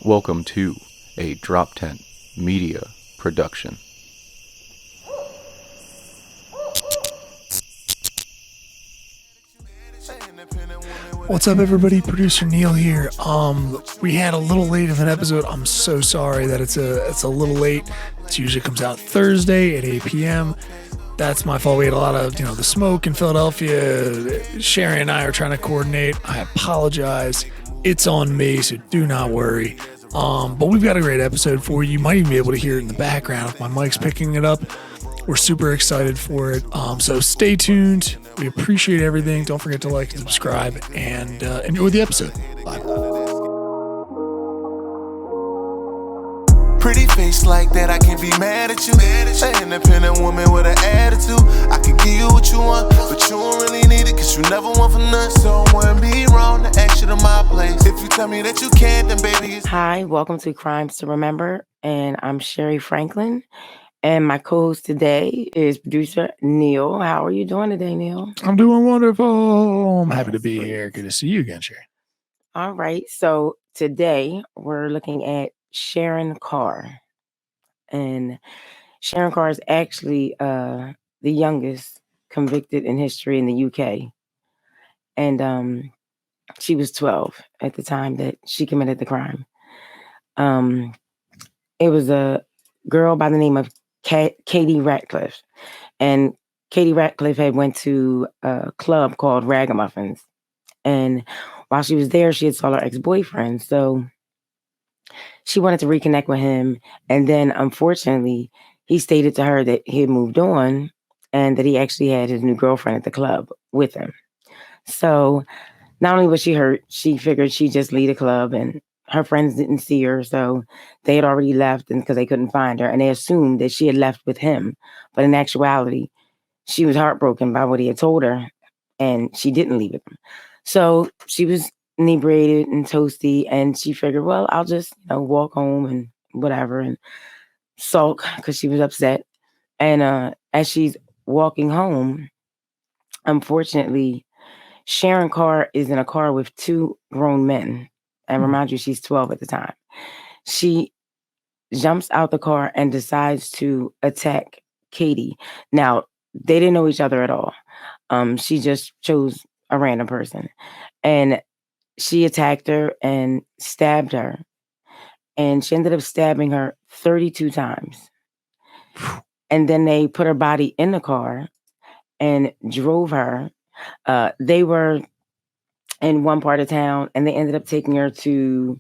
Welcome to a DropTent Media production. What's up, everybody? Producer Neil here. We had a little late of an episode. I'm so sorry that it's a little late. It usually comes out Thursday at 8 p.m. That's my fault. We had a lot of, the smoke in Philadelphia. Sherry and I are trying to coordinate. I apologize. It's on me, so do not worry. But we've got a great episode for you. You might even be able to hear it in the background if my mic's picking it up. We're super excited for it. So stay tuned. We appreciate everything. Don't forget to like and subscribe, and enjoy the episode. Bye. Pretty face like that, I can't be mad at you. An independent woman with an attitude. I can give you what you want, but you don't really need it, cause you never want for nothing. So it wouldn't be wrong to ask you to my place. If you tell me that you can't, then baby it's... Hi, welcome to Crimes to Remember, and I'm Sherry Franklin. And my co-host today is producer Neil. How are you doing today, Neil? I'm doing wonderful. I'm happy to be here. Good to see you again, Sherry. All right. So today we're looking at Sharon Carr. And Sharon Carr is actually the youngest convicted in history in the UK. And she was 12 at the time that she committed the crime. It was a girl by the name of Katie Rackliff. And Katie Rackliff had went to a club called Ragamuffins. And while she was there, she had saw her ex-boyfriend. So she wanted to reconnect with him. And then, unfortunately, he stated to her that he had moved on and that he actually had his new girlfriend at the club with him. So not only was she hurt, she figured she'd just leave the club, and her friends didn't see her, so they had already left because they couldn't find her, and they assumed that she had left with him. But in actuality, she was heartbroken by what he had told her, and she didn't leave with him. So she was inebriated and toasty, and she figured, well, I'll just walk home and whatever and sulk because she was upset. And as she's walking home, unfortunately, Sharon Carr is in a car with two grown men. And remind you, she's 12 at the time. She jumps out the car and decides to attack Katie. Now, they didn't know each other at all. She just chose a random person. And she attacked her and stabbed her. And she ended up stabbing her 32 times. And then they put her body in the car and drove her. They were in one part of town, and they ended up taking her to,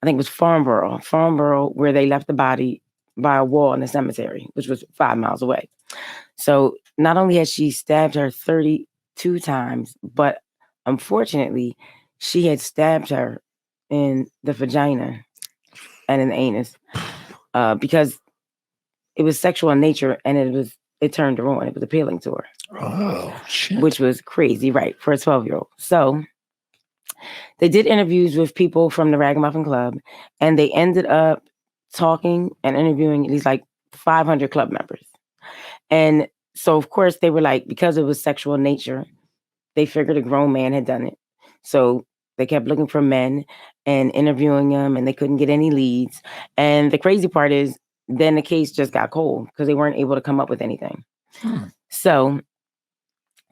I think it was Farnborough, where they left the body by a wall in the cemetery, which was 5 miles away. So not only had she stabbed her 32 times, but unfortunately, she had stabbed her in the vagina and in the anus because it was sexual in nature, and it turned her on. It was appealing to her. Oh, shit. Which was crazy, right, for a 12-year-old. So they did interviews with people from the Ragamuffin Club, and they ended up talking and interviewing at least like 500 club members. And so, of course, they were like, because it was sexual in nature, they figured a grown man had done it. So they kept looking for men and interviewing them, and they couldn't get any leads. And the crazy part is, then the case just got cold because they weren't able to come up with anything. So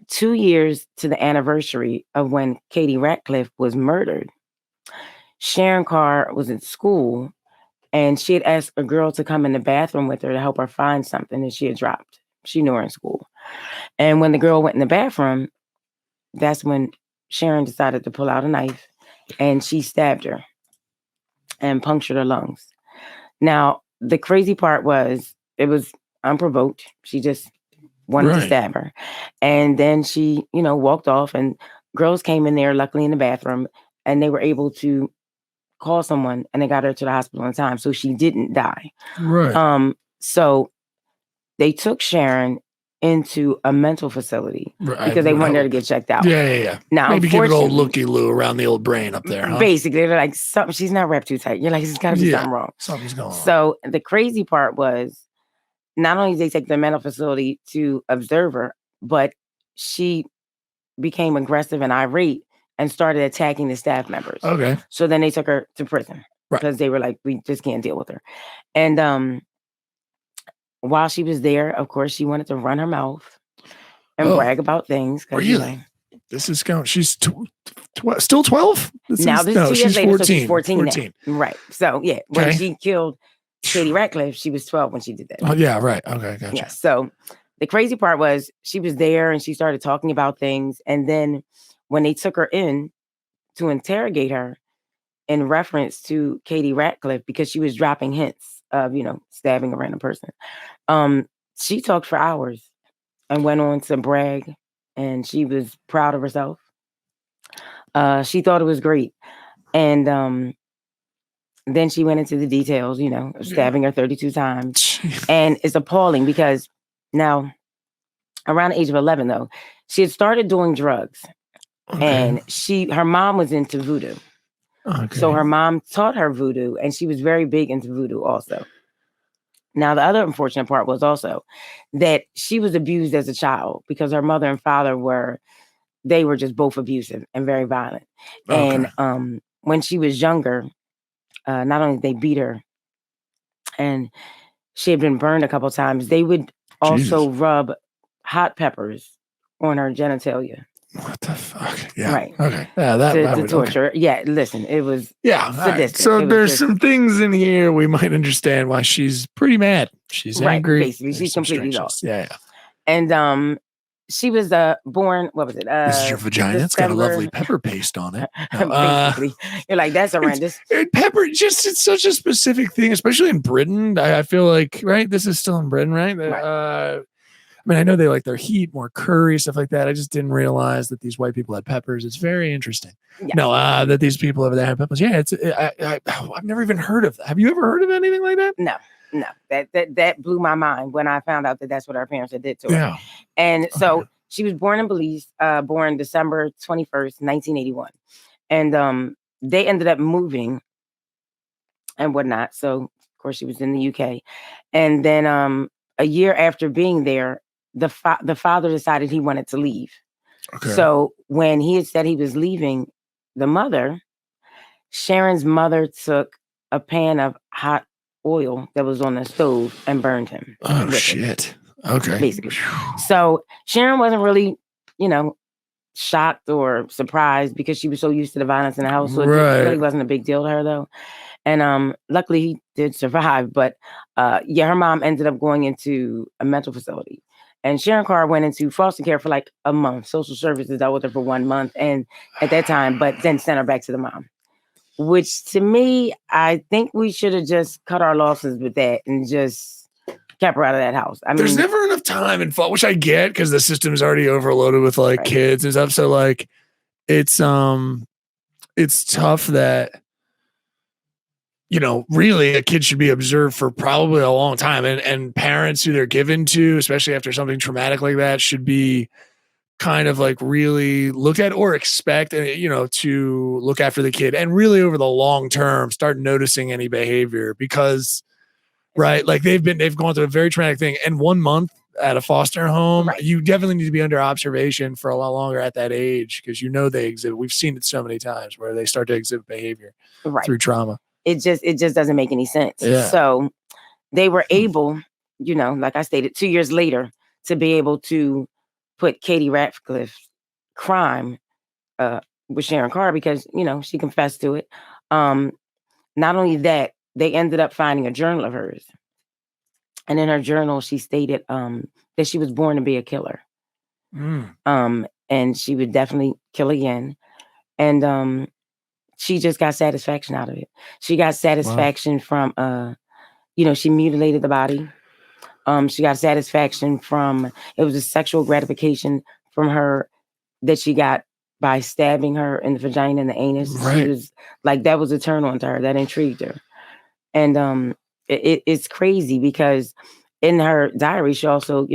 2 years to the anniversary of when Katie Rackliff was murdered, Sharon Carr was in school, and she had asked a girl to come in the bathroom with her to help her find something that she had dropped. She knew her in school. And when the girl went in the bathroom, that's when Sharon decided to pull out a knife, and she stabbed her and punctured her lungs. Now, the crazy part was it was unprovoked. She just wanted to stab her. And then she, walked off, and girls came in there, luckily in the bathroom, and they were able to call someone, and they got her to the hospital in time. So she didn't die. Right. So they took Sharon into a mental facility because they wanted her to get checked out. Yeah. Now, maybe give it a little looky-loo around the old brain up there, huh? Basically, they're like, something, she's not wrapped too tight. You're like, there's got to be something wrong. Something's going on. So the crazy part was, not only did they take the mental facility to observe her, but she became aggressive and irate and started attacking the staff members. Okay. So then they took her to prison. because they were like, we just can't deal with her. And while she was there, of course, she wanted to run her mouth and brag about things. Really? This is going. She's still 12. Now this is 2 years later, 14, so she's 14 now. Right. So yeah, when Okay. she killed Katie Rackliff, she was 12 when she did that. Oh yeah, right. Okay, gotcha. Yeah. So the crazy part was she was there and she started talking about things, and then when they took her in to interrogate her in reference to Katie Rackliff, because she was dropping hints of, stabbing a random person, she talked for hours and went on to brag, and she was proud of herself. She thought it was great. And then she went into the details, of stabbing her 32 times. And it's appalling because now, around the age of 11, though, she had started doing drugs. Okay. And her mom was into voodoo. Okay. So her mom taught her voodoo, and she was very big into voodoo also. Now, the other unfortunate part was also that she was abused as a child because her mother and father were just both abusive and very violent. Okay. And when she was younger, not only did they beat her, and she had been burned a couple of times, they would also rub hot peppers on her genitalia. What the fuck? Yeah. Right. Okay. Yeah, that to torture. Okay. Yeah, listen, it was sadistic. Right. So there's some things in here we might understand why she's pretty mad. She's angry. Basically, she's completely lost. Yeah. And she was born, what was it? This is your vagina. It's got a lovely pepper paste on it. Basically. You're like, that's horrendous. Pepper, it's such a specific thing, especially in Britain. I feel like, right? This is still in Britain, right? Right. I mean, I know they like their heat, more curry, stuff like that. I just didn't realize that these white people had peppers. It's very interesting. Yeah. No, that these people over there have peppers. Yeah, I've never even heard of that. Have you ever heard of anything like that? No. That blew my mind when I found out that that's what our parents had did to her. Yeah. And so she was born in Belize, born December 21st, 1981. And they ended up moving and whatnot. So, of course, she was in the UK. And then a year after being there, the father decided he wanted to leave. Okay. So when he had said he was leaving, Sharon's mother took a pan of hot oil that was on the stove and burned him. Oh, shit. Okay. Basically. So Sharon wasn't really, shocked or surprised because she was so used to the violence in the house. So it really wasn't a big deal to her, though. And luckily he did survive. But her mom ended up going into a mental facility. And Sharon Carr went into foster care for like a month. Social services dealt with her for 1 month. And at that time, but then sent her back to the mom. Which to me, I think we should have just cut our losses with that and just kept her out of that house. I mean, there's never enough time and fault, which I get because the system is already overloaded with like kids and stuff. So like, it's tough that, really a kid should be observed for probably a long time, and parents who they're given to, especially after something traumatic like that, should be kind of like really look at or expect, to look after the kid and really over the long term start noticing any behavior because, right, like they've gone through a very traumatic thing, and 1 month at a foster home, you definitely need to be under observation for a lot longer at that age because they exhibit. We've seen it so many times where they start to exhibit behavior through trauma. It just doesn't make any sense. Yeah. So they were able, like I stated, 2 years later to be able to put Katie Rackliff's crime with Sharon Carr because, she confessed to it. Not only that, they ended up finding a journal of hers. And in her journal, she stated that she was born to be a killer. And she would definitely kill again. And she just got satisfaction out of it. She got satisfaction from, she mutilated the body. She got satisfaction from, it was a sexual gratification from her that she got by stabbing her in the vagina and the anus. Right. She was like, that was a turn on to her. That intrigued her. And it's crazy because in her diary, she also,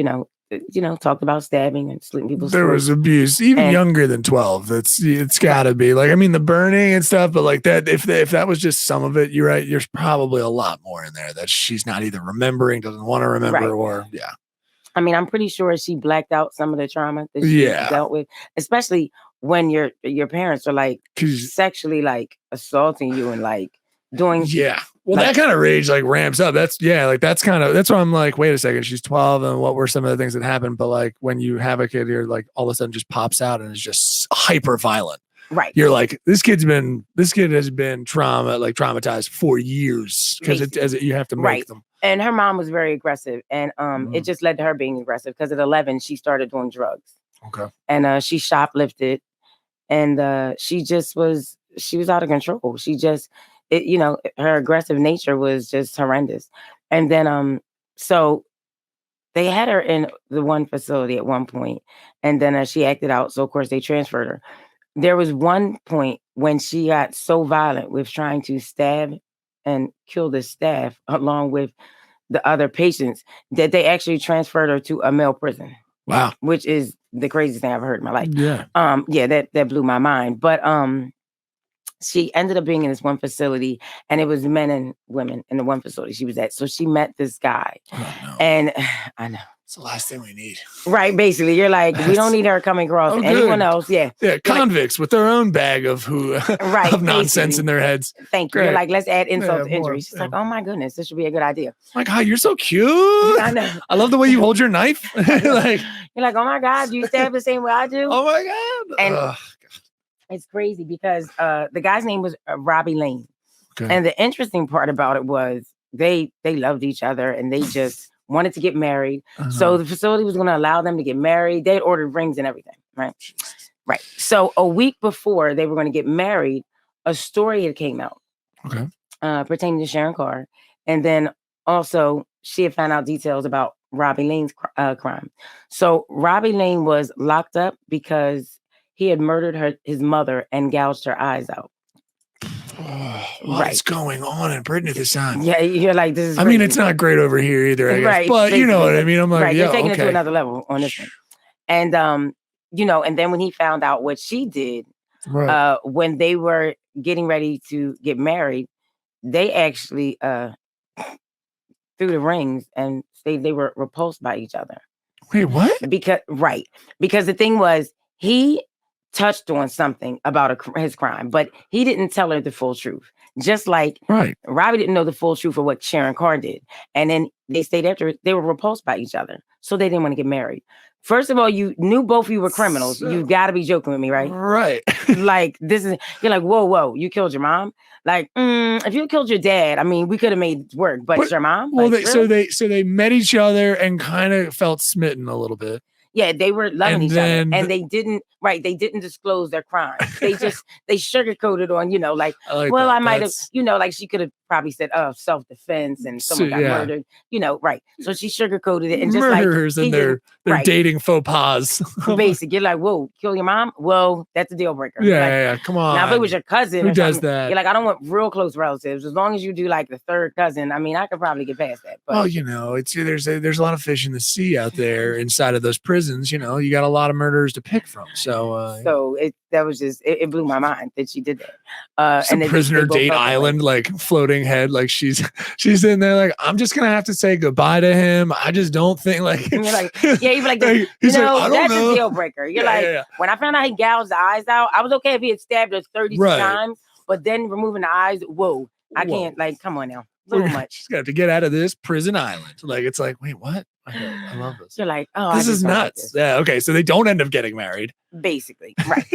talked about stabbing and slitting people's throats. There was abuse, even younger than 12. It's gotta be like, I mean, the burning and stuff, but like that, if that was just some of it, you're right. There's probably a lot more in there that she's not either remembering, doesn't want to remember, or I mean, I'm pretty sure she blacked out some of the trauma that she dealt with, especially when your parents are like sexually like assaulting you and like doing. Yeah. Well, that kind of rage like ramps up. That's why I'm like, wait a second, she's 12, and what were some of the things that happened? But like when you have a kid, you're like all of a sudden just pops out and is just hyper violent. Right. You're like, this kid has been traumatized for years because you have to make them. And her mom was very aggressive, and it just led to her being aggressive because at 11 she started doing drugs. Okay. And she shoplifted, and she was out of control. She just, her aggressive nature was just horrendous. And then so they had her in the one facility at one point, and then she acted out. So of course they transferred her. There was one point when she got so violent with trying to stab and kill the staff along with the other patients that they actually transferred her to a male prison. Wow. Which is the craziest thing I've heard in my life. Yeah. That blew my mind. But she ended up being in this one facility, and it was men and women in the one facility she was at. So she met this guy. Oh, no. And I know. It's the last thing we need. Right, basically. You're like, we don't need her coming across anyone else. Yeah. Yeah, convicts with their own bag of of nonsense in their heads. Thank you. You're like, let's add insult to injury. She's like, oh my goodness, this should be a good idea. My God, you're so cute. I know. I love the way you hold your knife. You're like, oh my God, you stab the same way I do? Oh my God. And it's crazy because the guy's name was Robbie Lane. Okay. And the interesting part about it was they loved each other, and they just wanted to get married. So the facility was going to allow them to get married. They had ordered rings and everything, right? Right. So a week before they were going to get married, a story had came out pertaining to Sharon Carr. And then also she had found out details about Robbie Lane's crime. So Robbie Lane was locked up because he had murdered his mother and gouged her eyes out. What's going on in Britain at this time? Yeah, you're like, this is I mean, it's not great over here either, I guess. Right, but you know what I mean? I'm like, you're taking it to another level on this one. And and then when he found out what she did, when they were getting ready to get married, they actually threw the rings and they were repulsed by each other. Wait, what? Because the thing was, he touched on something about his crime, but he didn't tell her the full truth. Just like Robbie didn't know the full truth of what Sharon Carr did. And then they stayed after it. They were repulsed by each other. So they didn't want to get married. First of all, you knew both of you were criminals. You got to be joking with me, right? Right. Like, you're like, whoa, you killed your mom? Like, if you killed your dad, I mean, we could have made it work, but your mom? Well, like, really? so they met each other and kind of felt smitten a little bit. Yeah, they were loving each other, and they didn't disclose their crimes. They sugarcoated on, I might have, like she could have probably said, self-defense and someone got murdered, So she sugarcoated it and just murderers and they're dating faux pas. Basic. You're like, whoa, kill your mom? Well, that's a deal breaker. Yeah, come on. Now, if it was your cousin, who does that? You're like, I don't want real close relatives. As long as you do like the third cousin, I mean, I could probably get past that. But there's a lot of fish in the sea out there inside of those prisons. You got a lot of murderers to pick from. So it blew my mind that she did that. And prisoner date island, like floating head, like she's in there, like, I'm just gonna have to say goodbye to him. I just don't think like. And you're like, yeah, you're like, that's a deal breaker. You're when I found out he gouged the eyes out, I was okay if he had stabbed her 32 times, but then removing the eyes, I can't. Like, come on now. A little much. She's got to get out of this prison island. Like, it's like, wait, what? I love this. You're like, oh, this is nuts. Yeah. Okay. So they don't end up getting married. Basically. Right.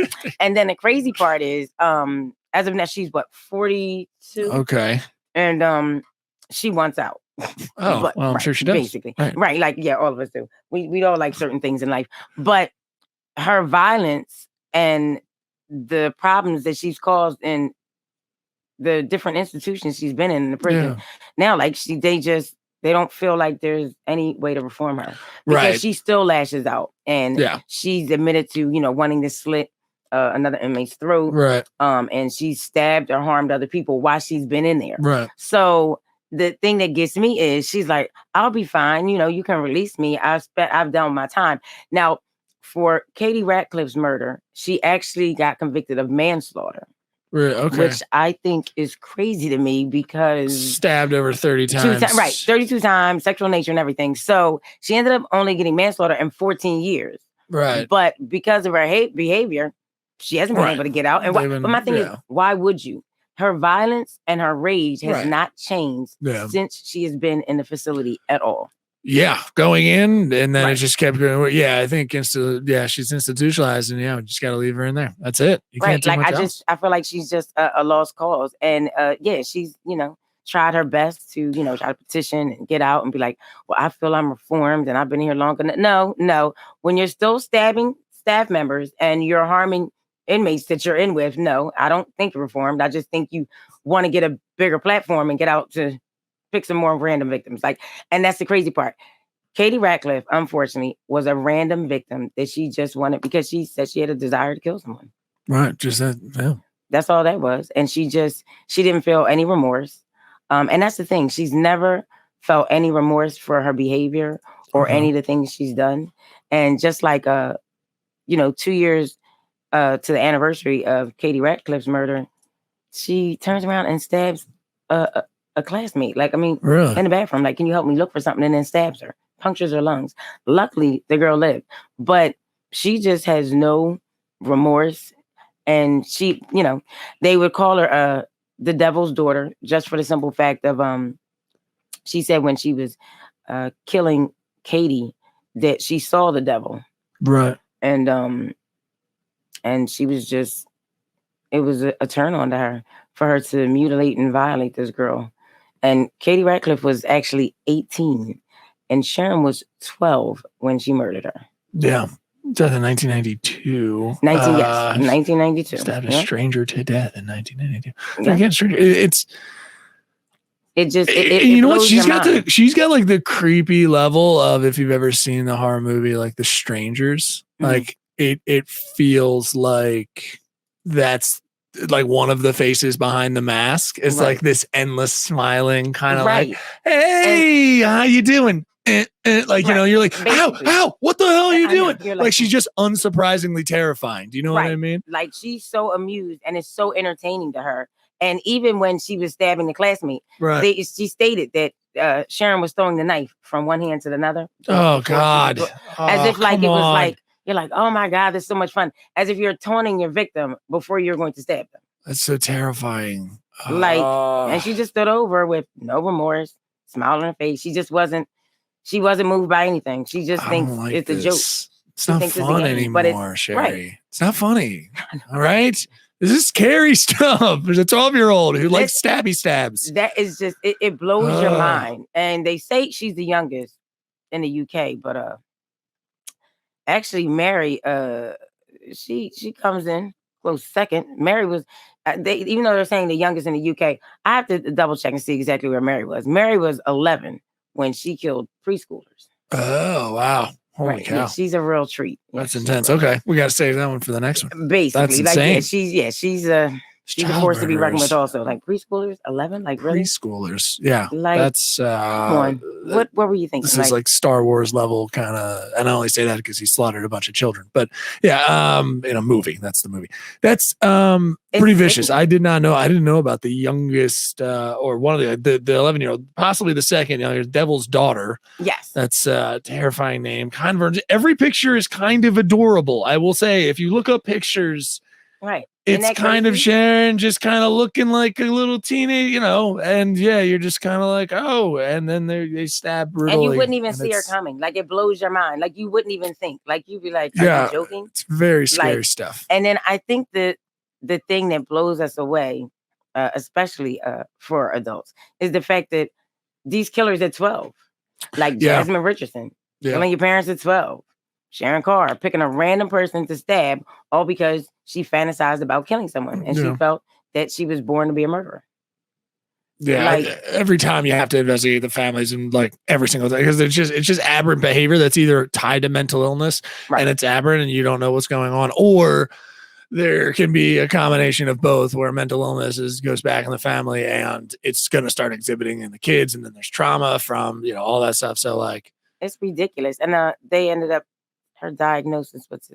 And then the crazy part is, as of now, she's 42. Okay. And she wants out. Oh, I'm sure she does. Basically. Right. Like, yeah, all of us do. We all like certain things in life. But her violence and the problems that she's caused in the different institutions she's been in the prison now, like they don't feel like there's any way to reform her because she still lashes out and she's admitted to, wanting to slit another inmate's throat. Right. And she stabbed or harmed other people while she's been in there. Right. So the thing that gets me is she's like, I'll be fine. You can release me. I've done my time. Now, for Katie Rackliff's murder, she actually got convicted of manslaughter. Right, okay. Which I think is crazy to me because stabbed over 30 times. 32 times, sexual nature and everything. So she ended up only getting manslaughter in 14 years. Right. But because of her behavior, she hasn't been able to get out. And but my thing is, why would you? her violence and her rage has Right. not changed Yeah. since she has been in the facility at all. Yeah, going in, and then Right. it just kept going. Yeah, I think she's institutionalized, and we just got to leave her in there. That's it. You can't do Like much else. I feel like she's just a lost cause, and she's tried her best to try to petition and get out and be like, well, I feel I'm reformed and I've been here longer. No, when you're still stabbing staff members and you're harming inmates that you're in with, no, I don't think you're reformed. I just think you want to get a bigger platform and get out to pick some more random victims. And that's the crazy part. Katie Rackliff, unfortunately, was a random victim that she just wanted because she said she had a desire to kill someone. Right, just that. Yeah. That's all that was. And she didn't feel any remorse. And that's the thing. She's never felt any remorse for her behavior or any of the things she's done. And just like 2 years to the anniversary of Katie Rackliff's murder, she turns around and stabs a classmate. Really? In the bathroom. Can you help me look for something? And then stabs her, punctures her lungs. Luckily, the girl lived. But she just has no remorse. And she, they would call her the devil's daughter just for the simple fact of, she said when she was killing Katie that she saw the devil. Right. And she was just, it was a turn on to her for her to mutilate and violate this girl. And Katie Rackliff was actually 18 and Sharon was 12 when she murdered her. Yeah. Death in 1992. 1992. Stabbed a stranger to death in 1992. Yeah. Again, stranger. It you know what? blows She's your got mind. she's got the creepy level of, if you've ever seen the horror movie The Strangers. Mm-hmm. It feels like that's one of the faces behind the mask. It's right. this endless smiling kind of right. Hey, how you doing? You're like, ow, what the hell are you doing? She's just unsurprisingly terrifying. Do you know what I mean? She's so amused and it's so entertaining to her. And even when she was stabbing the classmate, right. She stated that Sharon was throwing the knife from one hand to another. Oh God. As if it was you're like, oh my God, this is so much fun. As if you're taunting your victim before you're going to stab them. That's so terrifying. And she just stood over with no remorse, smile on her face. She wasn't moved by anything. She just thinks it's a joke. It's not fun anymore, Shari. It's not funny. All right. This is scary stuff. There's a 12-year-old who likes stabby stabs. That is just, it blows your mind. And they say she's the youngest in the UK, but actually Mary, she comes in close second. Mary was, even though they're saying the youngest in the UK, I have to double check and see exactly where Mary was. Mary was 11 when she killed preschoolers. Oh, wow. Holy cow. Yeah, she's a real treat. That's intense. Okay. We got to save that one for the next one. Basically. That's insane. She's a force to be reckoned with also. Preschoolers, 11? Really? Preschoolers. Yeah. That's come on. What were you thinking? This is Star Wars level kind of, and I only say that because he slaughtered a bunch of children. But yeah, in a movie. That's the movie. That's pretty vicious. I didn't know about the youngest or one of the 11-year-old, possibly the second, Devil's Daughter. Yes. That's a terrifying name. Every picture is kind of adorable. I will say, if you look up pictures, right. It's kind of Sharon just kind of looking like a little teenage, and you're just kind of like, oh, and then they stab brutally. And you wouldn't even see her coming. It blows your mind. You wouldn't even think. You'd be like, are you joking? It's very scary stuff. And then I think that the thing that blows us away, especially for adults, is the fact that these killers at 12, Jasmine Richardson, killing your parents at 12. Sharon Carr picking a random person to stab, all because she fantasized about killing someone and she felt that she was born to be a murderer. Yeah, every time you have to investigate the families and every single day, because it's just aberrant behavior that's either tied to mental illness and it's aberrant and you don't know what's going on, or there can be a combination of both where mental illness goes back in the family and it's going to start exhibiting in the kids, and then there's trauma from all that stuff. So it's ridiculous, and they ended up. Her diagnosis was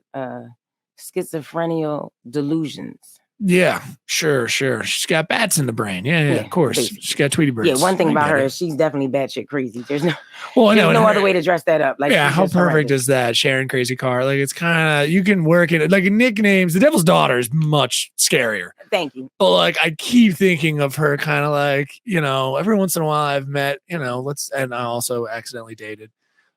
schizophrenic delusions. Yeah, sure. She's got bats in the brain. Yeah, of course. Basically. She's got Tweety birds. Yeah, one thing I about get her it. is she's definitely batshit crazy. There's no, Well, I know, there's no and other way to dress that up. Like, yeah, she's how just perfect horrendous. is that? Sharon Crazy Carr. Like, it's kind of, you can work it. Like, nicknames, the Devil's Daughter is much scarier. Thank you. But like, I keep thinking of her kind of like, every once in a while I've met, and I also accidentally dated,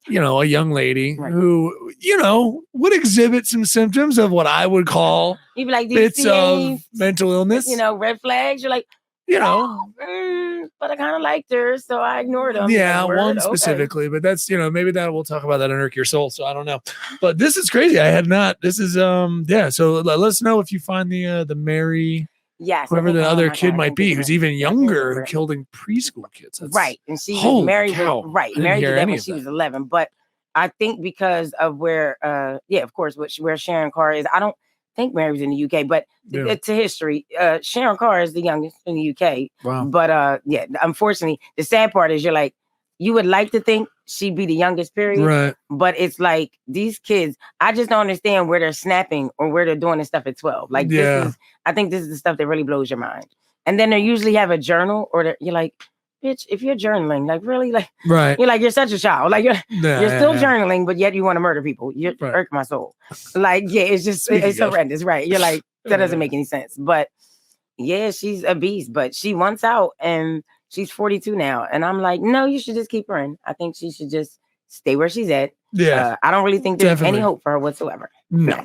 a young lady who, would exhibit some symptoms of what I would call You'd be like, bits of mental illness. Red flags. You're like, but I kind of liked her, so I ignored them. Yeah, like, one specifically, but that's, maybe that we'll talk about that on Irk Your Soul. So I don't know, but this is crazy. I had not. This is So let us know if you find the Mary. Yes, whoever the other kid might be, who's even younger, who killed in preschool kids. That's, and she was married. Married to them when she was 11. But I think because of where, of course, where Sharon Carr is, I don't think Mary was in the UK, but to history, Sharon Carr is the youngest in the UK. Wow. But unfortunately, the sad part is you would like to think she'd be the youngest, period. Right. But it's like these kids, I just don't understand where they're snapping or where they're doing this stuff at 12. Like, I think this is the stuff that really blows your mind. And then they usually have a journal, or you're like, bitch, if you're journaling, like, really, like, you're like, you're such a child. Like, you're still journaling, but yet you want to murder people. You're irking my soul. Like, it's just, it's horrendous, right? You're like, that doesn't make any sense. But yeah, she's a beast, but she wants out, and she's 42 now. And I'm like, no, you should just keep her in. I think she should just stay where she's at. Yeah. I don't really think there's any hope for her whatsoever. No,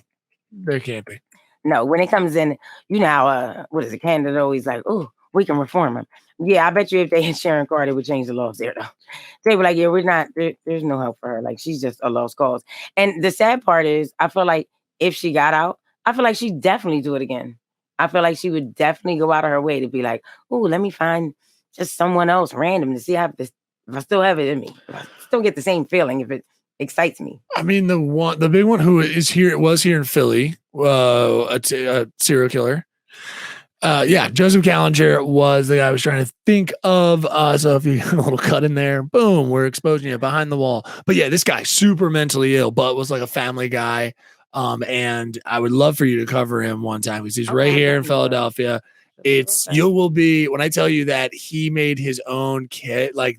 there can't be. No, when it comes in, how, what is it? Canada always like, oh, we can reform him. Yeah, I bet you if they had Sharon Carr, they would change the laws there, though. They were like, yeah, we're not, there's no help for her. Like, she's just a lost cause. And the sad part is, I feel like if she got out, I feel like she'd definitely do it again. I feel like she would definitely go out of her way to be like, oh, let me find just someone else random to see if I still have it in me. If I still get the same feeling if it excites me. I mean, the big one who was here in Philly, a serial killer. Joseph Callinger was the guy I was trying to think of. So if you have a little cut in there, boom, we're exposing you behind the wall. But yeah, this guy super mentally ill, but was like a family guy. And I would love for you to cover him one time because he's right here in Philadelphia. You will be, when I tell you that he made his own kid, like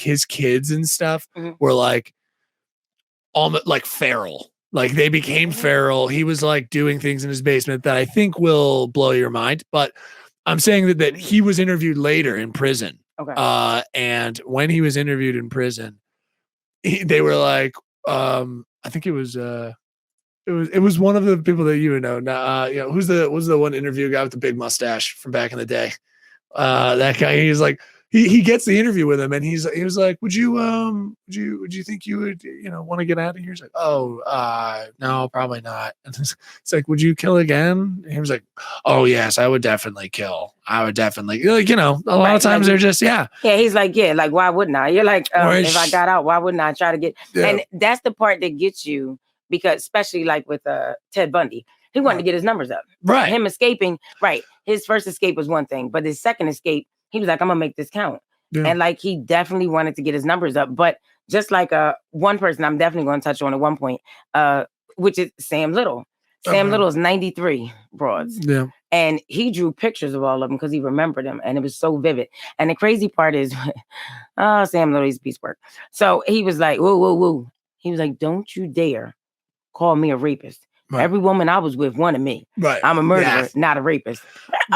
his kids and stuff were like almost like feral. Like they became feral. He was like doing things in his basement that I think will blow your mind. But I'm saying that he was interviewed later in prison. Okay. And when he was interviewed in prison, they were like, I think it was one of the people that you would know. Who's the one interview guy with the big mustache from back in the day? That guy. He's like, he gets the interview with him, and he was like, would you think you would want to get out of here? He's like, no, probably not. And it's like, would you kill again? And he was like, oh yes, I would definitely kill. I would definitely, a lot of times they're just he's like, like, why wouldn't I? You're like, if I got out, why wouldn't I try to get? And that's the part that gets you. Because especially like with Ted Bundy, he wanted to get his numbers up. Right. Him escaping, right. His first escape was one thing, but his second escape, he was like, I'm gonna make this count. Yeah. And like he definitely wanted to get his numbers up. But just like one person I'm definitely gonna touch on at one point, which is Sam Little. Sam Little is 93 broads. Yeah. And he drew pictures of all of them because he remembered them and it was so vivid. And the crazy part is, Sam Little, he's a piece of work. So he was like, whoa. He was like, don't you dare call me a rapist. Right. Every woman I was with wanted me. Right. I'm a murderer, not a rapist.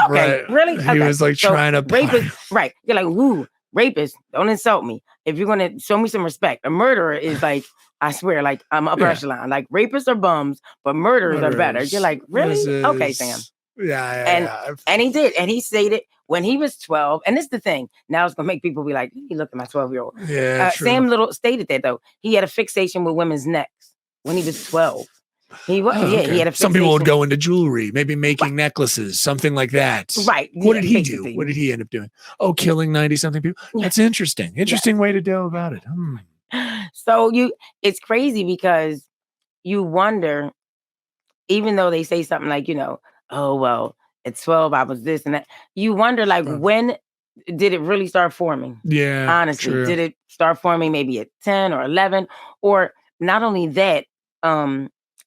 Okay, really? He was like trying to rapist. Right. You're like, woo, rapist. Don't insult me. If you're gonna show me some respect, a murderer is like, I swear, like I'm upper echelon. Like rapists are bums, but murderers are better. You're like, really? Okay, Sam. Yeah. And he did, and he stated when he was 12. And this is the thing. Now it's gonna make people be like, you look at my 12-year-old. Yeah. Sam Little stated that though. He had a fixation with women's necks. When he was 12, he was he had a fixation. Some people would go into jewelry, maybe making necessarys, something like that. Right. What did he do? What did he end up doing? Oh, killing 90-something people. That's interesting. Interesting way to go about it. So it's crazy because you wonder, even though they say something like, oh well, at 12 I was this and that. You wonder like when did it really start forming? Yeah. Honestly, did it start forming maybe at 10 or 11? Or not only that,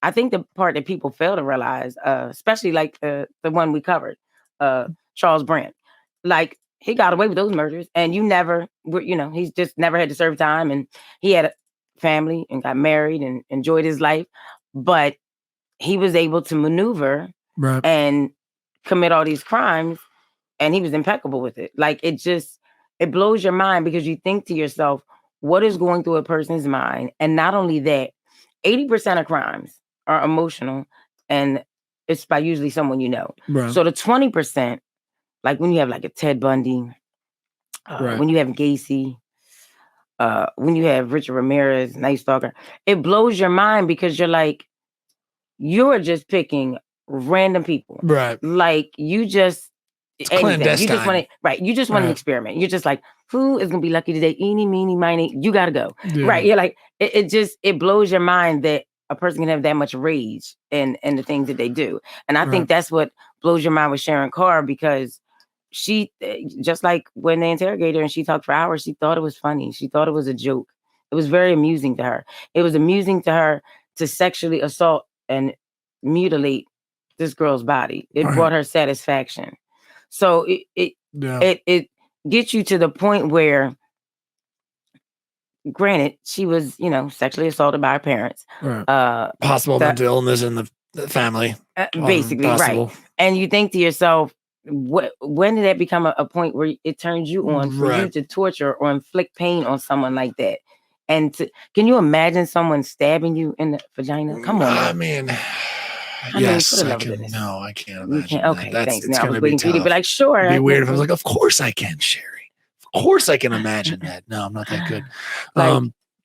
I think the part that people fail to realize, especially like the one we covered, Charles Brandt, like he got away with those murders, and he's just never had to serve time, and he had a family and got married and enjoyed his life, but he was able to maneuver and commit all these crimes, and he was impeccable with it. Like it blows your mind because you think to yourself, what is going through a person's mind? And not only that, 80% of crimes are emotional, and it's by usually someone you know. Right. So the 20%, like when you have like a Ted Bundy, when you have Gacy, when you have Richard Ramirez, Night Stalker, it blows your mind because you're like, you're just picking random people. Right. Like you just anything. You just want to You just want an Right. experiment. You're just like, who is gonna be lucky today? Eeny, meeny, miny. You gotta go. Yeah. Right. You're like, it blows your mind that a person can have that much rage in the things that they do. And I think that's what blows your mind with Sharon Carr, because she, just like when they interrogated her and she talked for hours, she thought it was funny. She thought it was a joke. It was very amusing to her. It was amusing to her to sexually assault and mutilate this girl's body. It brought her satisfaction. So it gets you to the point where, granted, she was, sexually assaulted by her parents. Possible mental illness in the family. Basically, right. And you think to yourself, when did that become a point where it turns you on for you to torture or inflict pain on someone like that? And can you imagine someone stabbing you in the vagina? Come on. I mean, yes, I can. No, I can't imagine. Okay, that. thanks. It's now I was waiting for you to be like, sure. It'd be weird if I was like, of course I can, Shari. Of course I can imagine that. No, I'm not that good.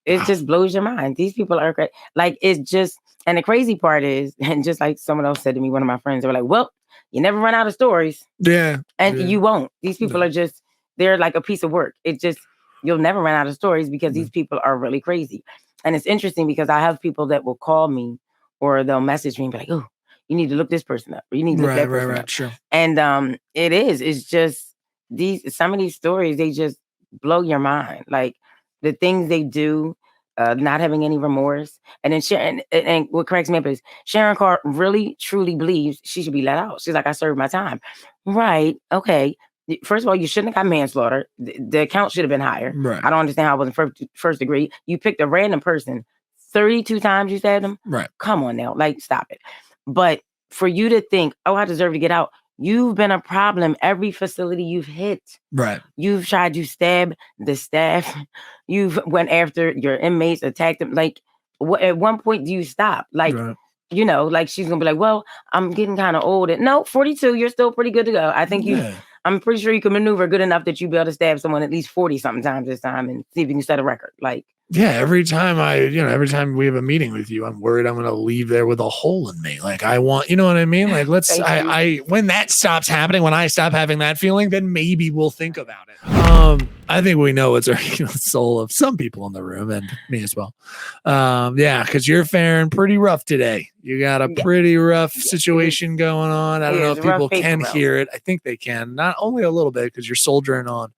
It just blows your mind. These people are great. Like, it's just, and the crazy part is, and just like someone else said to me, one of my friends, they were like, well, you never run out of stories. Yeah. And you won't. These people are just, they're like a piece of work. It just, you'll never run out of stories because these people are really crazy. And it's interesting because I have people that will call me or they'll message me and be like, oh, you need to look this person up. Or you need to look that person up. Sure. And it's just some of these stories, they just blow your mind. Like the things they do, not having any remorse. And then and what cracks me up is Sharon Carr really truly believes she should be let out. She's like, I served my time. Right. Okay. First of all, you shouldn't have got manslaughter. The account should have been higher. Right. I don't understand how it wasn't first degree. You picked a random person. 32 times you stabbed him. Right. Come on now. Like, stop it. But for you to think, oh, I deserve to get out. You've been a problem every facility you've hit. Right. You've tried to stab the staff. You've went after your inmates, attacked them. Like, at one point do you stop? Like, like she's going to be like, well, I'm getting kind of old. No, 42, you're still pretty good to go. I think I'm pretty sure you can maneuver good enough that you'll be able to stab someone at least 40 something times this time and see if you can set a record. Like, yeah, every time we have a meeting with you, I'm worried I'm going to leave there with a hole in me. Like I want, you know what I mean? Like when that stops happening, when I stop having that feeling, then maybe we'll think about it. I think we know it's our soul of some people in the room and me as well. Because you're faring pretty rough today. You got a pretty rough situation going on. I don't know if people can hear it. I think they can, not only a little bit because you're soldiering on.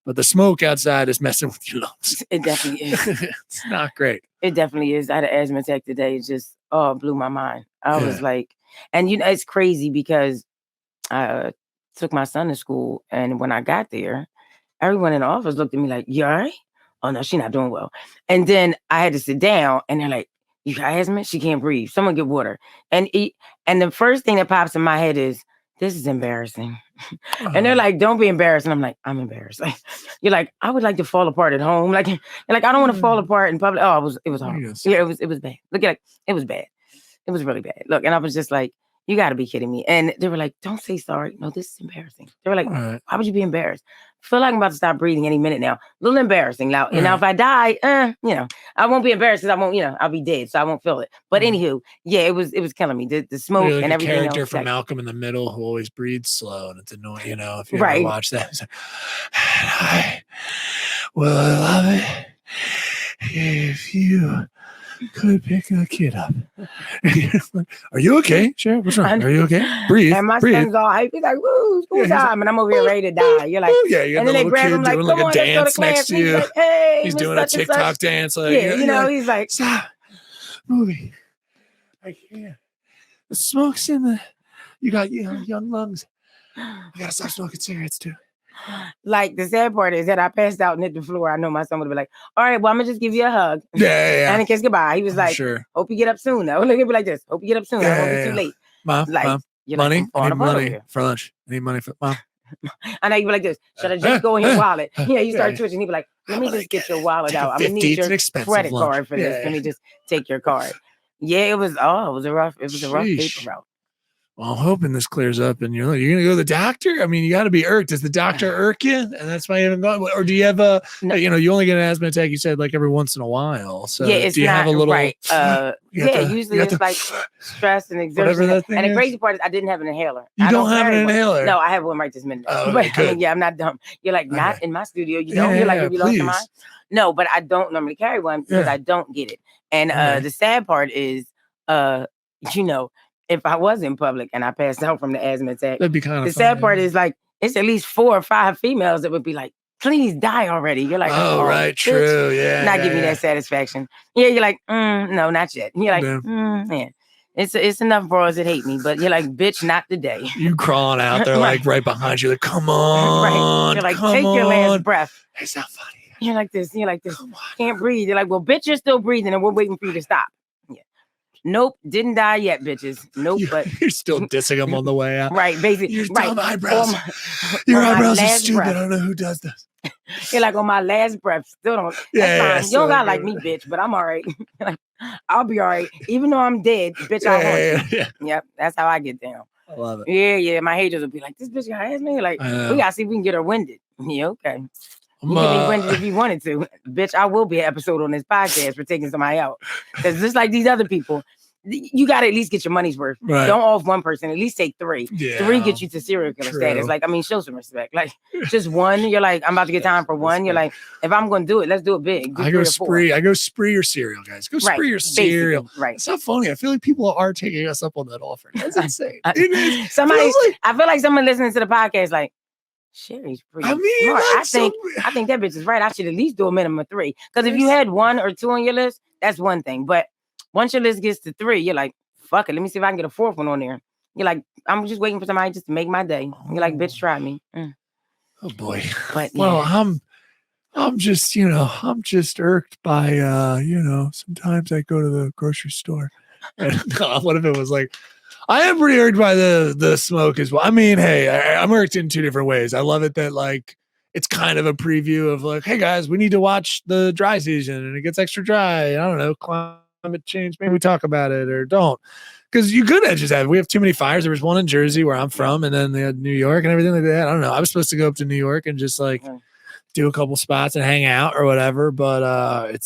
But the smoke outside is messing with your lungs. It definitely is. It's not great. It definitely is. I had an asthma attack today. It just blew my mind. I was like, and it's crazy because I took my son to school, and when I got there, everyone in the office looked at me like, "You all right?" Oh no, she's not doing well. And then I had to sit down, and they're like, "You got asthma? She can't breathe. Someone get water." And the first thing that pops in my head is, this is embarrassing. And they're like, don't be embarrassed. And I'm like, I'm embarrassed. Like, you're like, I would like to fall apart at home. Like, you're like, I don't want to fall apart in public. Oh, it was hard. Yes. Yeah, it was bad. Look at it was bad. It was really bad. Look, and I was just like, you got to be kidding me. And they were like, don't say sorry. No, this is embarrassing. They were like, why would you be embarrassed? I feel like I'm about to stop breathing any minute now. A little embarrassing. Now, and now if I die, I won't be embarrassed because I won't, I'll be dead. So I won't feel it. But anywho, it was killing me. The smoke like and everything. Character else, from Malcolm in the Middle who always breathes slow, and it's annoying, if you ever watch that. It's like, I will love it if you could pick a kid up. Are you okay, Sharon? What's wrong? Are you okay? Breathe. And my son's all hype. He's like, woo, school time. And I'm over here ready to die. You're like, you got and the then they little grab kid him like, doing come like on, a dance next to you. Like, hey, he's doing a TikTok dance. Like, he's like, stop moving. I can't. The smoke's in the. You got young lungs. You gotta stop smoking cigarettes too. Like the sad part is that I passed out and hit the floor. I know my son would be like, "All right, well, I'm gonna just give you a hug, Yeah. and a kiss goodbye." He was like, sure. "Hope you get up soon." Though, look, he'd be like this. "Hope you get up soon. I won't be too late." Mom, You're money. Like, I need money for lunch. I need money for mom. I know you'd be like this. Should I just go in your wallet? Yeah, you start twitching. He'd be like, "Let me just get your wallet out. I'm gonna need your credit card for this. Let me just take your card." Yeah, it was a rough paper route. Well, I'm hoping this clears up and you're gonna go to the doctor. I mean, you got to be irked. Does the doctor irk you? And that's why you haven't gone. Or do you have you only get an asthma attack? You said like every once in a while. So yeah, it's do you not have a little? Right. Usually it's like stress and exertion. And the crazy part is I didn't have an inhaler. You don't have an inhaler? No, I have one right this minute. Oh, but I mean, I'm not dumb. You're like not in my studio. You don't. You're like, have you lost your mind? No, but I don't normally carry one because I don't get it. And the sad part is, if I was in public and I passed out from the asthma attack, that'd be kind of the sad part is like it's at least 4 or 5 females that would be like, "Please die already." You're like, "Oh, right, bitch. true, yeah." Not giving you that satisfaction. Yeah, you're like, no, not yet. And you're like, man, it's enough bros that hate me, but you're like, bitch, not today. You crawling out there like right behind you, like, come on, right? You're like, take your last breath. It's not funny. You're like this. Can't breathe. You're like, well, bitch, you're still breathing, and we're waiting for you to stop. Nope, didn't die yet, bitches. Nope, but you're still dissing them on the way out. Right, basically. Your dumb eyebrows. Your eyebrows are stupid. Breath. I don't know who does this. You're like on my last breath. Still don't. That's fine. You don't gotta like me, bitch, but I'm all right. I'll be all right. Even though I'm dead, bitch, I'll haunt you. Yep, that's how I get down. I love it. Yeah. My haters will be like, "This bitch gonna ask me." Like, we gotta see if we can get her winded. Yeah, okay. You can be winded if you wanted to. Bitch, I will be an episode on this podcast for taking somebody out. Because just like these other people, you got to at least get your money's worth. Right. Don't off one person. At least take 3. Yeah, 3 get you to serial killer status. Like, I mean, show some respect. Like, just 1, you're like, I'm about to get time for 1. You're like, if I'm going to do it, let's do it big. I go spree your cereal, guys. Go spree your cereal. Basically, right. It's not funny. I feel like people are taking us up on that offer. That's insane. I feel like someone listening to the podcast like, Shari's pretty smart. I think that bitch is right. I should at least do a minimum of 3. Because if you had 1 or 2 on your list, that's one thing. But once your list gets to 3, you're like, fuck it. Let me see if I can get a 4th one on there. You're like, I'm just waiting for somebody just to make my day. You're like, bitch, try me. Oh boy. But well, I'm just irked by sometimes I go to the grocery store and what if it was like, I am pretty irked by the smoke as well. I mean, hey, I'm irked in 2 different ways. I love it that like it's kind of a preview of like, hey guys, we need to watch the dry season and it gets extra dry. I don't know, climate change. Maybe we talk about it or don't. Because you could just have. We have too many fires. There was one in Jersey where I'm from, and then they had New York and everything like that. I don't know. I was supposed to go up to New York and just like do a couple spots and hang out or whatever. But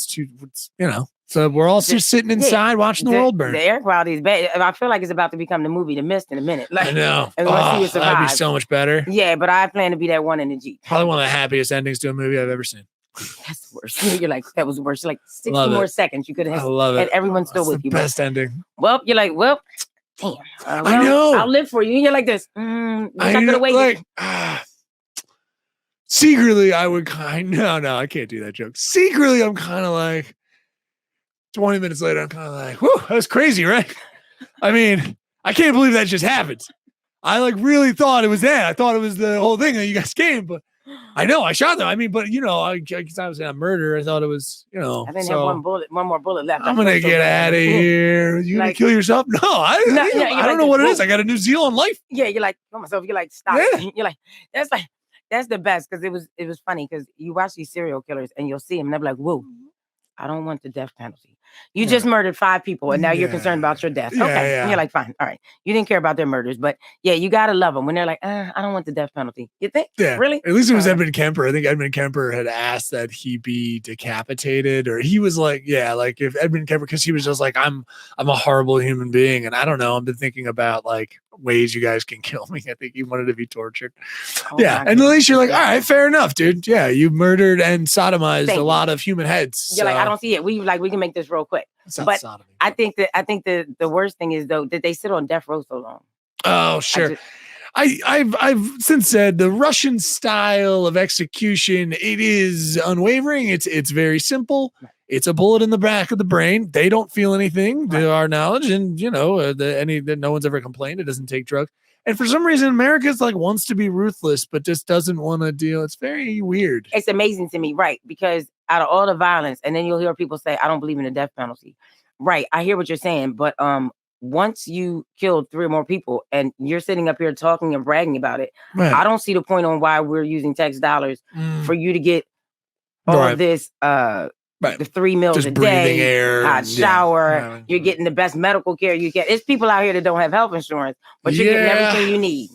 so we're all just sitting inside watching the world burn. The air quality is bad. I feel like it's about to become the movie The Mist in a minute. Like, I know. That'd be so much better. Yeah, but I plan to be that one in the Jeep. Probably one of the happiest endings to a movie I've ever seen. That's the worst. You're like, that was the worst. You're like 60 more seconds. You could have had everyone still with you. Best ending. Well, you're like, damn. I know. I'll live for you. You're like this. I could have waited. Secretly, I would no, I can't do that joke. Secretly, I'm kind of like 20 minutes later, I'm kind of like, whew, that was crazy, right? I mean, I can't believe that just happened. I like really thought it was that. I thought it was the whole thing that you guys came, but I know I shot them. I mean, but I was in a murder. I thought it was, I didn't have one more bullet left. I'm gonna get out of here. You gonna kill yourself? No, I don't know what it is. I got a new zeal on life. Yeah, you're like, kill myself. You're like, stop. Yeah. You're like, that's the best because it was funny because you watch these serial killers and you'll see them and they're like, whoa, I don't want the death penalty. You just murdered 5 people and now you're concerned about your death. Okay. And you're like, fine. All right. You didn't care about their murders, but yeah, you got to love them when they're like, I don't want the death penalty. You think? Yeah. Really? At least it was Edmund Kemper. I think Edmund Kemper had asked that he be decapitated or he was like, like if Edmund Kemper, because he was just like, I'm a horrible human being. And I don't know. I've been thinking about like ways you guys can kill me. I think he wanted to be tortured. And at least you're like, all right, fair enough, dude. Yeah. You murdered and sodomized a lot of human heads. You're like, I don't see it. We can make this real quick. But sodomy. I think the worst thing is though that they sit on death row so long. Oh, sure. I've since said the Russian style of execution, it is unwavering. It's very simple. It's a bullet in the back of the brain. They don't feel anything to our knowledge. And, no one's ever complained. It doesn't take drugs. And for some reason, America's like wants to be ruthless, but just doesn't want to deal. It's very weird. It's amazing to me, right? Because out of all the violence, and then you'll hear people say, I don't believe in the death penalty. Right. I hear what you're saying. But once you killed 3 or more people and you're sitting up here talking and bragging about it, Right. I don't see the point on why we're using tax dollars for you to get all this the 3 meals just a breathing day, air, hot shower. You're getting the best medical care you get. It's people out here that don't have health insurance, but you're getting everything you need.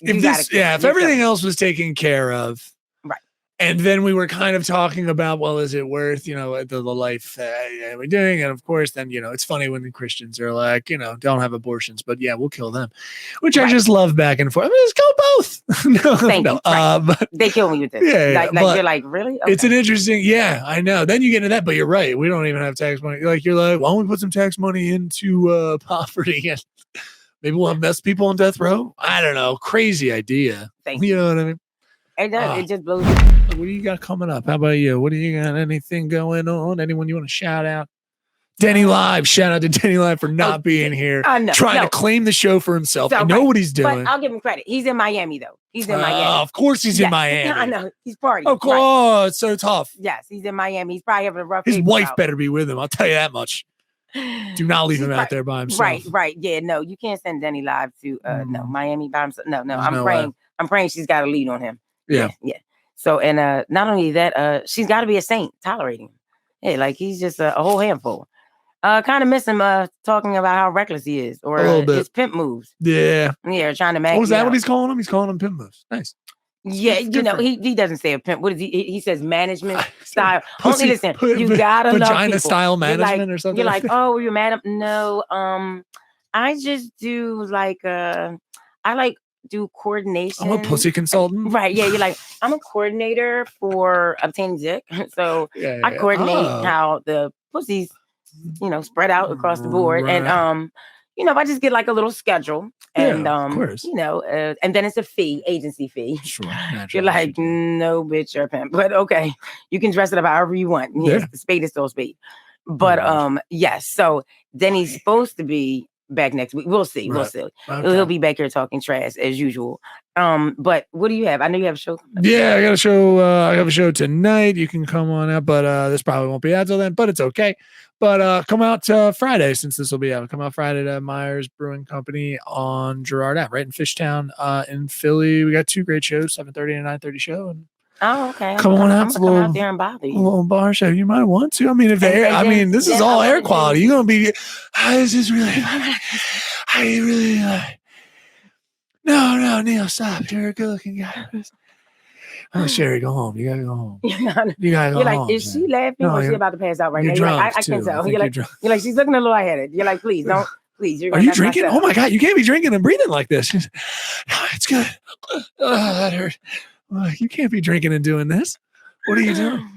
If everything else was taken care of, right? And then we were kind of talking about, well, is it worth, the life we're doing? And of course, then, it's funny when the Christians are like, don't have abortions, but yeah, we'll kill them, which I just love back and forth. I mean, let's kill both. Thank you. But, they kill me with this. You're like, really? Okay. It's an interesting, I know. Then you get into that, but you're right. We don't even have tax money. You're like, why don't we put some tax money into poverty and maybe we'll have best people on death row? I don't know. Crazy idea. You know what I mean? It does. It just blows. What do you got coming up? How about you? What do you got? Anything going on? Anyone you want to shout out? Denny Live. Shout out to Denny Live for not being here. Trying to claim the show for himself. I know what he's doing. But I'll give him credit. He's in Miami, though. He's in Miami. Of course he's in Miami. I know. He's partying. Of course. It's so tough. Yes, he's in Miami. He's probably having a rough His wife better be with him. I'll tell you that much. Do not leave him out there by himself. Right. Yeah, no, you can't send Denny Live to Miami by himself. No. I'm praying she's got a lead on him. Yeah. So, and not only that, she's got to be a saint tolerating him. Yeah, like he's just a whole handful. Kind of miss him talking about how reckless he is or his pimp moves. Yeah, trying to make. Oh, was that what he's calling him? He's calling him pimp moves. Nice. Yeah, he doesn't say a pimp. What is he says management style. Only listen, you gotta love vagina people. style management or something. You're like, oh, you're mad at no. I just do I do coordination. I'm a pussy consultant. Right. Yeah. You're like, I'm a coordinator for obtaining dick. So I coordinate how the pussies, spread out across the board. Right. And I just get like a little schedule. And of course. And then it's a fee, agency fee. Sure. You're like, no, bitch, you're a pimp. But okay, you can dress it up however you want. Yes, the spade is still spade. But yes. So then he's supposed to be back next week. We'll see. Right. We'll see. Okay. He'll be back here talking trash as usual. But what do you have? I know you have a show. Yeah, I got a show. I have a show tonight. You can come on out, but this probably won't be out till then. But it's okay. But come out Friday, since this will be out. Come out Friday to Myers Brewing Company on Girard Ave, right in Fishtown, in Philly. We got 2 great shows, 7:30 and 9:30 show. And okay. Come on out. Come out there and bother you. A little bar show. You might want to. I mean, this is all air quality. You're gonna be. This is really. I really. No, Neil, stop. You're a good-looking guy. Oh, Shari, go home. You gotta go home. You gotta go home. You're like, is she laughing or is she about to pass out right now? You're like, I can tell. You're like, she's looking a little lightheaded. You're like, please don't. Please. Are you drinking? Oh my God, you can't be drinking and breathing like this. No, it's good. That hurt. You can't be drinking and doing this. What are you doing?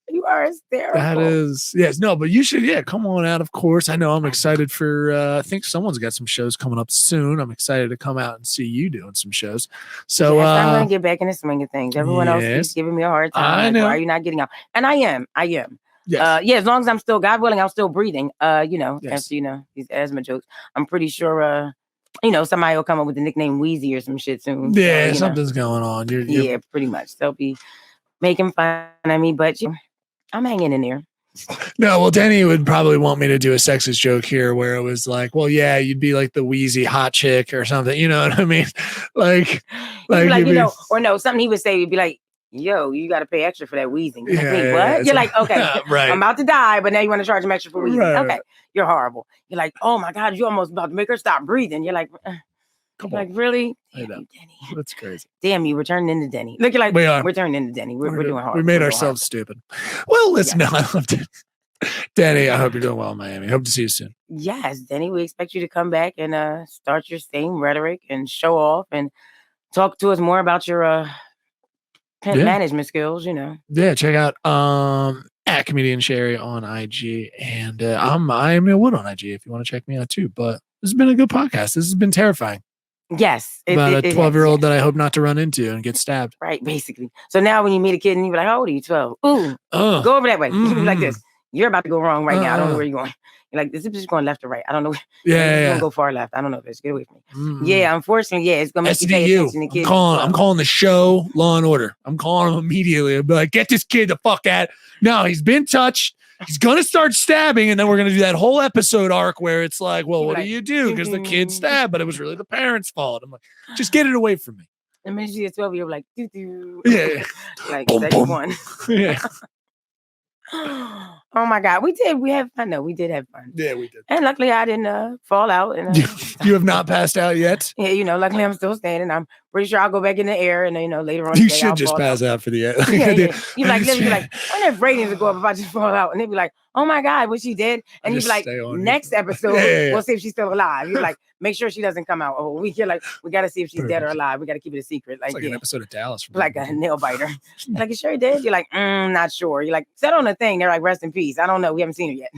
You are hysterical. That is, yes, no, but you should, come on out, of course. I know I'm excited for, I think someone's got some shows coming up soon. I'm excited to come out and see you doing some shows. So, I'm going to get back in the swing of things. Everyone else keeps giving me a hard time. I know. Why are you not getting out? And I am. Yes. As long as I'm still, God willing, I'm still breathing. After, these asthma jokes, I'm pretty sure, somebody will come up with the nickname Wheezy or some shit soon. Yeah, something's going on. Yeah, pretty much. They'll be making fun of me, but I'm hanging in there. No, well, Denny would probably want me to do a sexist joke here where it was like, well, yeah, you'd be like the wheezy hot chick or something. You know what I mean? Or no, something he would say would be like, yo, you got to pay extra for that wheezing. What? You're like, okay, right. I'm about to die, but now you want to charge him extra for wheezing. Right. Okay, you're horrible. You're like, oh my God, you're almost about to make her stop breathing. You're like, really? Damn you, Denny. That's crazy. Damn you, we're turning into Denny. Look, you're like, we're turning into Denny. We're doing hard. We made ourselves stupid. Well, listen, I love it. Denny, I hope you're doing well in Miami. Hope to see you soon. Yes, Denny, we expect you to come back and start your same rhetoric and show off and talk to us more about your management skills, Yeah, check out at Comedian Shari on IG. And I am Neil Wood on IG if you want to check me out too. But this has been a good podcast. This has been terrifying. Yes. About a 12-year-old that I hope not to run into and get stabbed. Right, basically. So now when you meet a kid and you're like, how old are you? 12. Ooh, go over that way. Like this. you're about to go wrong right now. I don't know where you're going. You're like, this is just going left or right. I don't know. Yeah. Going to go far left. I don't know if it's get away from me. Yeah, unfortunately, it's going to make you pay attention to kids. I'm calling the show Law and Order. I'm calling him immediately. I'll be like, get this kid the fuck out. No, he's been touched. He's going to start stabbing. And then we're going to do that whole episode arc where it's like, well, what do you do? Because the kid stabbed, but it was really the parents' fault. I'm like, just get it away from me. And then she's 12, you're like, doo-doo. Yeah. Like, boom, boom. One. Yeah. Oh my God. We did have fun. No, we did have fun. Yeah, we did. And luckily I didn't fall out. And you have not passed out yet? Yeah, luckily I'm still standing. I'm pretty sure I'll go back in the air and later on. You should just pass out for the air. Yeah. You're like, when their ratings will go up if I just fall out. And they'd be like, oh my God, what she did. And you'd be like, next episode, we'll see if she's still alive. You're like, make sure she doesn't come out. Oh, you're like, we got to see if she's dead or alive. We got to keep it a secret. Like an episode of Dallas. Like a nail biter. Like, you sure did? You're like, not sure. You're like, set on the thing. They're like, rest in peace. I don't know. We haven't seen her yet.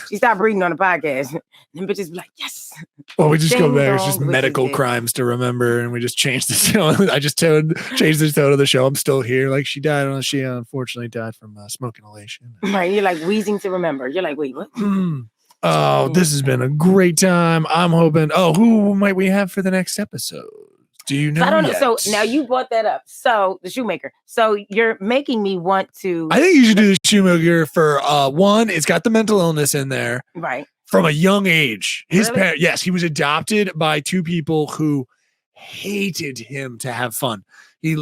She stopped breathing on the podcast. And bitches be like, yes. Well, we just go there. It's just medical crimes to remember. And we just changed the tone. I just changed the tone of the show. I'm still here. Like, she unfortunately died from smoke inhalation. Right. You're like wheezing to remember. You're like, wait, what? Oh, this has been a great time. I'm hoping. Oh, who might we have for the next episode? Do you know? I don't know. So now you brought that up. So the shoemaker. So you're making me want to. I think you should do the shoemaker for one. It's got the mental illness in there, right? From a young age. His parents. Yes, he was adopted by two people who hated him to have fun. He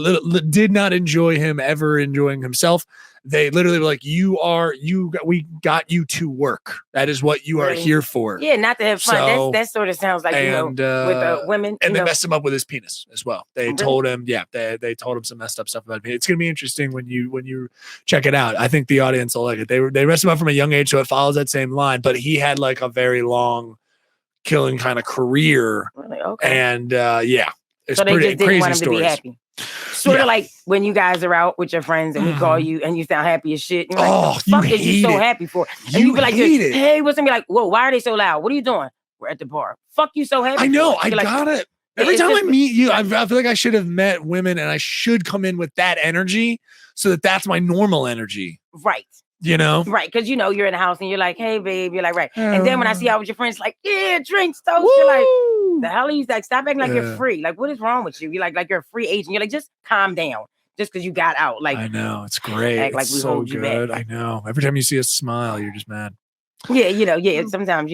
did not enjoy him ever enjoying himself. They literally were like, we got you to work. That is what you are here for. Yeah, not to have fun. So, that sort of sounds like, with women. And they messed him up with his penis as well. They told him, they told him some messed up stuff about it. It's going to be interesting when you check it out. I think the audience will like it. They messed him up from a young age, so it follows that same line. But he had like a very long killing kind of career. Really? Okay. And it's so they pretty just didn't crazy want him stories. to be happy. Sort of like when you guys are out with your friends and we call you and you sound happy as shit. You're like, what the fuck is you so happy for? And you be like, hey, what's gonna be like, whoa, why are they so loud? What are you doing? We're at the bar. Fuck you so happy. I know, I got it. Every time I meet you, I feel like I should have met women and I should come in with that energy so that's my normal energy. Right. Right. Because, you're in the house and you're like, hey, babe. You're like, right. And then when I see out with your friends, like, yeah, drinks, toast. You're like, the hell are you like? Stop acting like you're free. Like, what is wrong with you? You're like you're a free agent. You're like, just calm down. Just because you got out. Like, I know. It's great. Act like we so hold you good. Back. I know. Every time you see us smile, you're just mad. Yeah. Sometimes,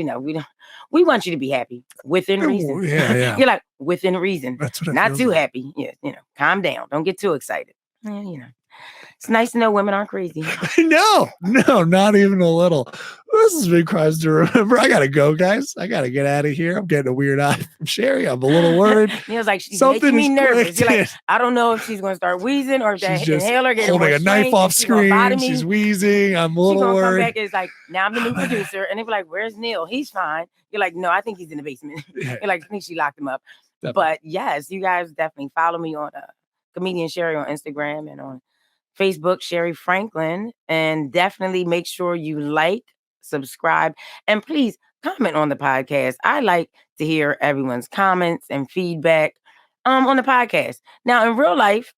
we want you to be happy within reason. Yeah. You're like, within reason. That's what not too happy. Yeah. Calm down. Don't get too excited. Yeah, It's nice to know women aren't crazy. No, not even a little. This has been Crimes to Remember. I gotta go, guys. I gotta get out of here. I'm getting a weird eye from Shari. I'm a little worried. It's like she's making me nervous. You're like, I don't know if she's gonna start wheezing or if that inhaler getting holding a knife off screen. She's wheezing. I'm a little worried. Come back. It's like, now I'm the new producer, and they be like, "Where's Neil? He's fine." You're like, "No, I think he's in the basement." You're like, "I think she locked him up." Definitely. But yes, you guys definitely follow me on Comedian Shari on Instagram and on Facebook, Shari Franklin, and definitely make sure you like, subscribe, and please comment on the podcast. I like to hear everyone's comments and feedback on the podcast. Now, in real life,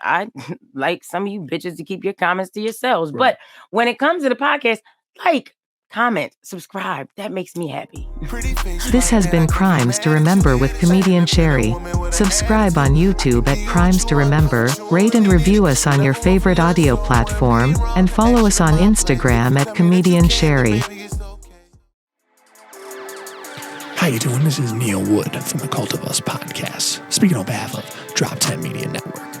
I like some of you bitches to keep your comments to yourselves. Right. But when it comes to the podcast, like, comment, subscribe. That makes me happy. This has been Crimes to Remember with comedian Shari. Subscribe on YouTube at Crimes to Remember, rate and review us on your favorite audio platform, and follow us on Instagram at comedian Shari. How you doing? This is Neil Wood from the Cult of Us podcast, speaking on behalf of DropTent Media Network,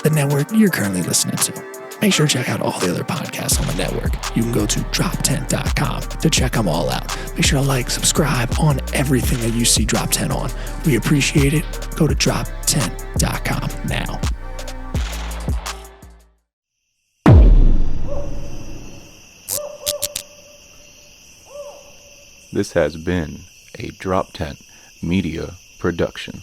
the network you're currently listening to. Make sure to check out all the other podcasts on the network. You can go to DropTent.com to check them all out. Make sure to like, subscribe on everything that you see DropTent on. We appreciate it. Go to DropTent.com now. This has been a DropTent Media production.